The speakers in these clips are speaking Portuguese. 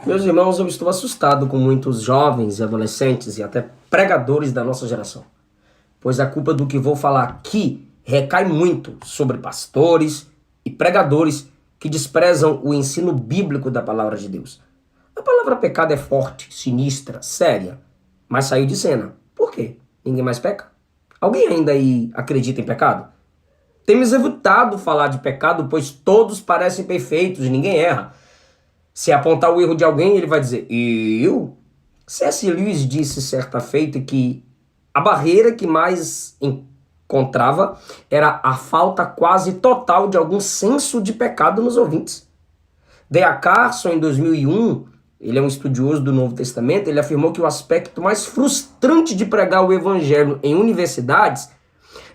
Meus irmãos, eu estou assustado com muitos jovens e adolescentes e até pregadores da nossa geração, pois a culpa do que vou falar aqui recai muito sobre pastores e pregadores que desprezam o ensino bíblico da palavra de Deus. A palavra pecado é forte, sinistra, séria, mas saiu de cena. Por quê? Ninguém mais peca? Alguém ainda aí acredita em pecado? Temos evitado falar de pecado, pois todos parecem perfeitos e ninguém erra. Se apontar o erro de alguém, ele vai dizer, eu? C.S. Lewis disse certa feita que a barreira que mais encontrava era a falta quase total de algum senso de pecado nos ouvintes. D.A. Carson, em 2001, ele é um estudioso do Novo Testamento, ele afirmou que o aspecto mais frustrante de pregar o evangelho em universidades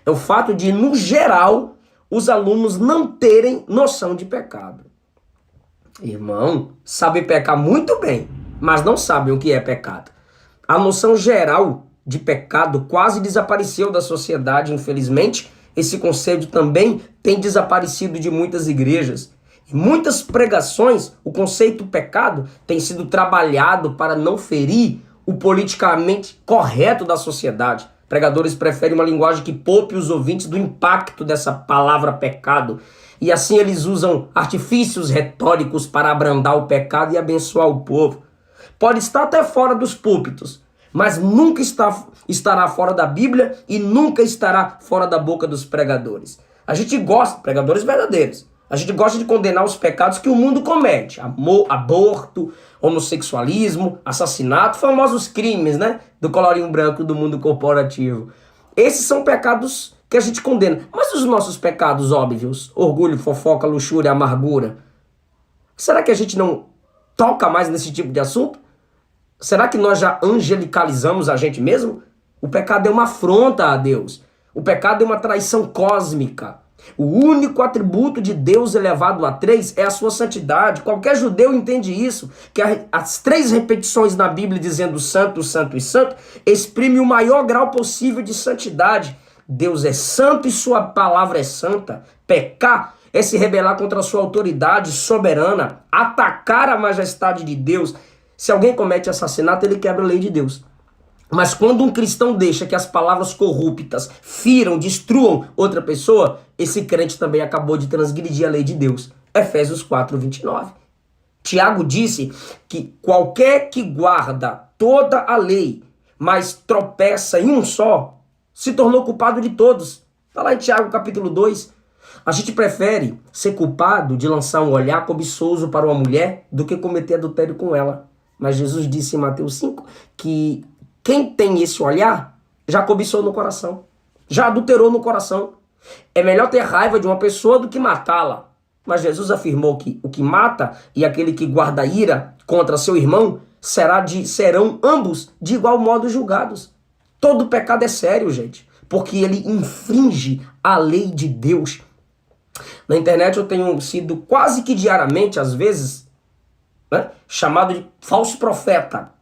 é o fato de, no geral, os alunos não terem noção de pecado. Irmão, sabem pecar muito bem, mas não sabem o que é pecado. A noção geral de pecado quase desapareceu da sociedade, infelizmente. Esse conceito também tem desaparecido de muitas igrejas. Em muitas pregações, o conceito pecado tem sido trabalhado para não ferir o politicamente correto da sociedade. Pregadores preferem uma linguagem que poupe os ouvintes do impacto dessa palavra pecado. E assim eles usam artifícios retóricos para abrandar o pecado e abençoar o povo. Pode estar até fora dos púlpitos, mas nunca estará fora da Bíblia e nunca estará fora da boca dos pregadores. A gente gosta, pregadores verdadeiros, a gente gosta de condenar os pecados que o mundo comete. Aborto, homossexualismo, assassinato, famosos crimes, né? Do colorinho branco do mundo corporativo. Esses são pecados que a gente condena. Mas os nossos pecados óbvios, orgulho, fofoca, luxúria, amargura, será que a gente não toca mais nesse tipo de assunto? Será que nós já angelicalizamos a gente mesmo? O pecado é uma afronta a Deus. O pecado é uma traição cósmica. O único atributo de Deus elevado a 3 é a sua santidade. Qualquer judeu entende isso, que as 3 repetições na Bíblia dizendo santo, santo e santo, exprime o maior grau possível de santidade. Deus é santo e sua palavra é santa. Pecar é se rebelar contra a sua autoridade soberana, atacar a majestade de Deus. Se alguém comete assassinato, ele quebra a lei de Deus. Mas quando um cristão deixa que as palavras corruptas firam, destruam outra pessoa, esse crente também acabou de transgredir a lei de Deus. Efésios 4:29. Tiago disse que qualquer que guarda toda a lei, mas tropeça em um só, se tornou culpado de todos. Está lá em Tiago capítulo 2. A gente prefere ser culpado de lançar um olhar cobiçoso para uma mulher do que cometer adultério com ela. Mas Jesus disse em Mateus 5 que quem tem esse olhar já cobiçou no coração, já adulterou no coração. É melhor ter raiva de uma pessoa do que matá-la. Mas Jesus afirmou que o que mata e aquele que guarda ira contra seu irmão serão ambos de igual modo julgados. Todo pecado é sério, gente, porque ele infringe a lei de Deus. Na internet eu tenho sido quase que diariamente, às vezes, chamado de falso profeta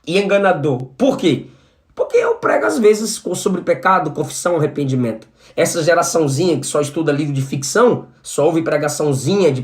e enganador. Por quê? Porque eu prego às vezes sobre pecado, confissão, arrependimento. Essa geraçãozinha que só estuda livro de ficção, só ouve pregaçãozinha de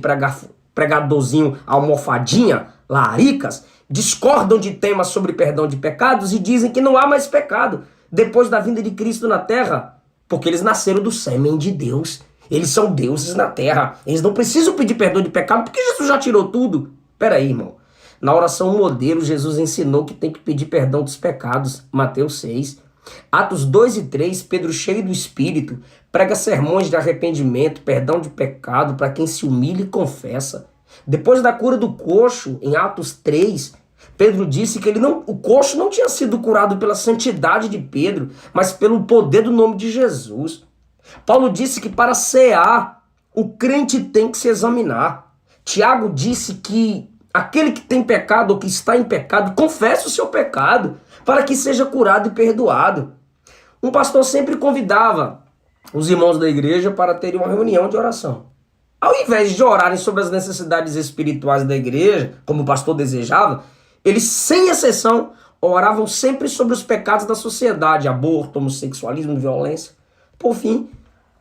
pregadorzinho almofadinha, laricas, discordam de temas sobre perdão de pecados e dizem que não há mais pecado depois da vinda de Cristo na terra, porque eles nasceram do sêmen de Deus. Eles são deuses na terra. Eles não precisam pedir perdão de pecado porque Jesus já tirou tudo. Peraí, irmão. Na oração modelo, Jesus ensinou que tem que pedir perdão dos pecados. Mateus 6. Atos 2 e 3, Pedro, cheio do Espírito, prega sermões de arrependimento, perdão de pecado para quem se humilha e confessa. Depois da cura do coxo, em Atos 3, Pedro disse que o coxo não tinha sido curado pela santidade de Pedro, mas pelo poder do nome de Jesus. Paulo disse que para cear, o crente tem que se examinar. Tiago disse que aquele que tem pecado ou que está em pecado, confesse o seu pecado para que seja curado e perdoado. Um pastor sempre convidava os irmãos da igreja para terem uma reunião de oração. Ao invés de orarem sobre as necessidades espirituais da igreja, como o pastor desejava, eles, sem exceção, oravam sempre sobre os pecados da sociedade, aborto, homossexualismo, violência. Por fim,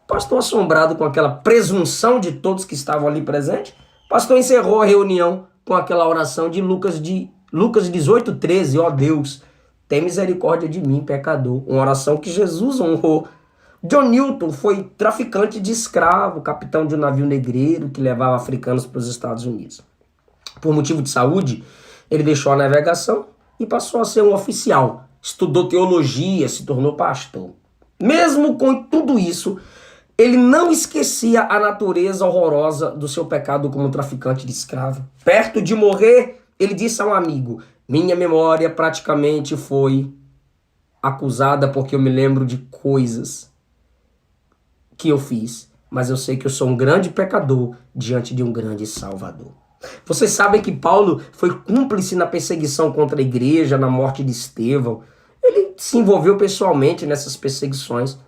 o pastor, assombrado com aquela presunção de todos que estavam ali presentes, o pastor encerrou a reunião com aquela oração de Lucas 18:13, ó Deus, tem misericórdia de mim, pecador. Uma oração que Jesus honrou. John Newton foi traficante de escravo, capitão de um navio negreiro que levava africanos para os Estados Unidos. Por motivo de saúde, ele deixou a navegação e passou a ser um oficial. Estudou teologia, se tornou pastor. Mesmo com tudo isso, ele não esquecia a natureza horrorosa do seu pecado como traficante de escravo. Perto de morrer, ele disse a um amigo: minha memória praticamente foi acusada porque eu me lembro de coisas que eu fiz, mas eu sei que eu sou um grande pecador diante de um grande Salvador. Vocês sabem que Paulo foi cúmplice na perseguição contra a igreja, na morte de Estevão. Ele se envolveu pessoalmente nessas perseguições.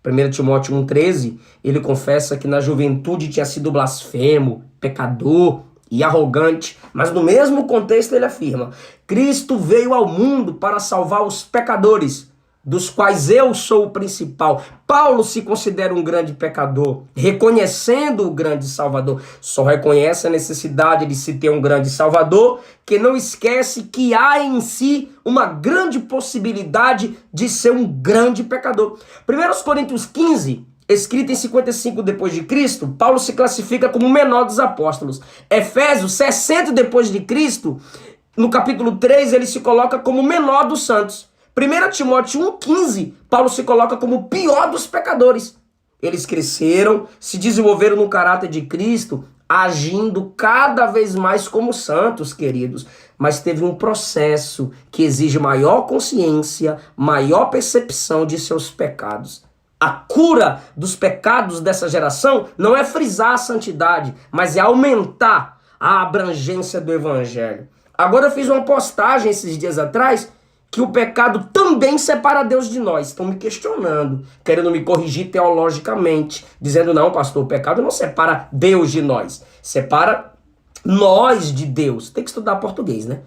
1 Timóteo 1,13, ele confessa que na juventude tinha sido blasfemo, pecador e arrogante, mas no mesmo contexto ele afirma: Cristo veio ao mundo para salvar os pecadores, dos quais eu sou o principal. Paulo se considera um grande pecador, reconhecendo o grande Salvador. Só reconhece a necessidade de se ter um grande Salvador, que não esquece que há em si uma grande possibilidade de ser um grande pecador. 1 Coríntios 15, escrito em 55 depois de Cristo, Paulo se classifica como o menor dos apóstolos. Efésios 60 depois de Cristo, no capítulo 3, ele se coloca como o menor dos santos. 1 Timóteo 1,15, Paulo se coloca como o pior dos pecadores. Eles cresceram, se desenvolveram no caráter de Cristo, agindo cada vez mais como santos, queridos. Mas teve um processo que exige maior consciência, maior percepção de seus pecados. A cura dos pecados dessa geração não é frisar a santidade, mas é aumentar a abrangência do evangelho. Agora eu fiz uma postagem esses dias atrás que o pecado também separa Deus de nós. Estão me questionando, querendo me corrigir teologicamente, dizendo: não, pastor, o pecado não separa Deus de nós, separa nós de Deus. Tem que estudar português, né?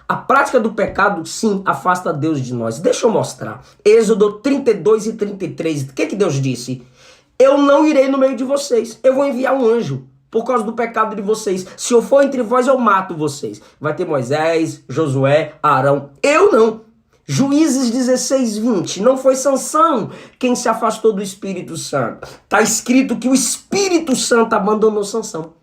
A prática do pecado, sim, afasta Deus de nós. Deixa eu mostrar. Êxodo 32:33. O que Deus disse? Eu não irei no meio de vocês. Eu vou enviar um anjo por causa do pecado de vocês. Se eu for entre vós, eu mato vocês. Vai ter Moisés, Josué, Arão. Eu não. Juízes 16:20. Não foi Sansão quem se afastou do Espírito Santo. Está escrito que o Espírito Santo abandonou Sansão.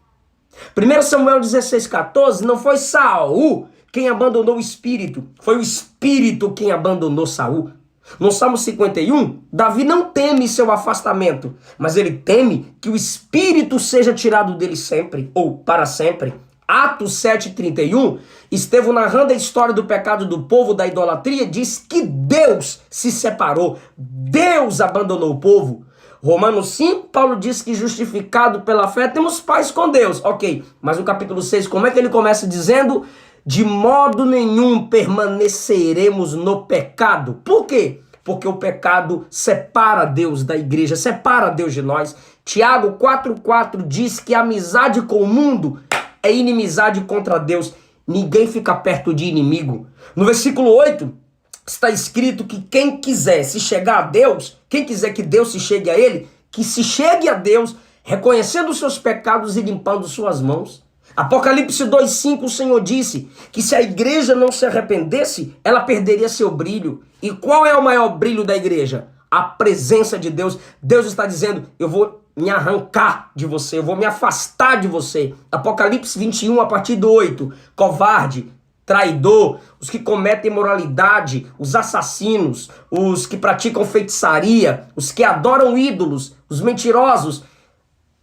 1 Samuel 16:14. Não foi Saul quem abandonou o Espírito. Foi o Espírito quem abandonou Saul. No Salmo 51, Davi não teme seu afastamento, mas ele teme que o Espírito seja tirado dele sempre, ou para sempre. Atos 7:31, Estevão, narrando a história do pecado do povo, da idolatria, diz que Deus se separou, Deus abandonou o povo. Romanos 5, Paulo diz que justificado pela fé temos paz com Deus. Ok, mas no capítulo 6, como é que ele começa dizendo? De modo nenhum permaneceremos no pecado. Por quê? Porque o pecado separa Deus da igreja, separa Deus de nós. Tiago 4:4 diz que a amizade com o mundo é inimizade contra Deus. Ninguém fica perto de inimigo. No versículo 8 está escrito que quem quiser se chegar a Deus, quem quiser que Deus se chegue a ele, que se chegue a Deus reconhecendo os seus pecados e limpando suas mãos. Apocalipse 2:5, o Senhor disse que se a igreja não se arrependesse, ela perderia seu brilho. E qual é o maior brilho da igreja? A presença de Deus. Deus está dizendo: eu vou me arrancar de você, eu vou me afastar de você. Apocalipse 21, a partir do 8. Covarde, traidor, os que cometem imoralidade, os assassinos, os que praticam feitiçaria, os que adoram ídolos, os mentirosos,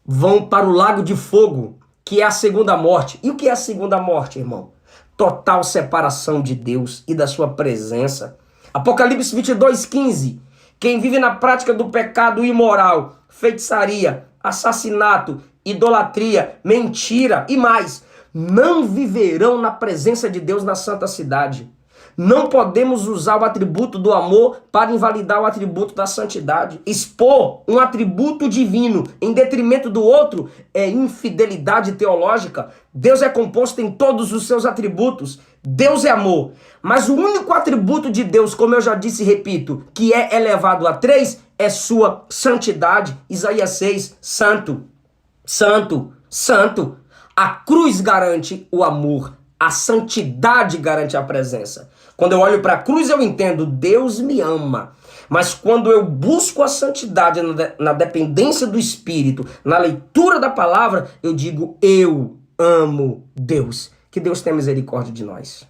vão para o lago de fogo, que é a segunda morte. E o que é a segunda morte, irmão? Total separação de Deus e da sua presença. Apocalipse 22:15. Quem vive na prática do pecado imoral, feitiçaria, assassinato, idolatria, mentira e mais, não viverão na presença de Deus na santa cidade. Não podemos usar o atributo do amor para invalidar o atributo da santidade. Expor um atributo divino em detrimento do outro é infidelidade teológica. Deus é composto em todos os seus atributos. Deus é amor. Mas o único atributo de Deus, como eu já disse e repito, que é elevado a 3, é sua santidade. Isaías 6, santo, santo, santo. A cruz garante o amor, a santidade garante a presença. Quando eu olho para a cruz, eu entendo, Deus me ama. Mas quando eu busco a santidade na dependência do Espírito, na leitura da palavra, eu digo, eu amo Deus. Que Deus tenha misericórdia de nós.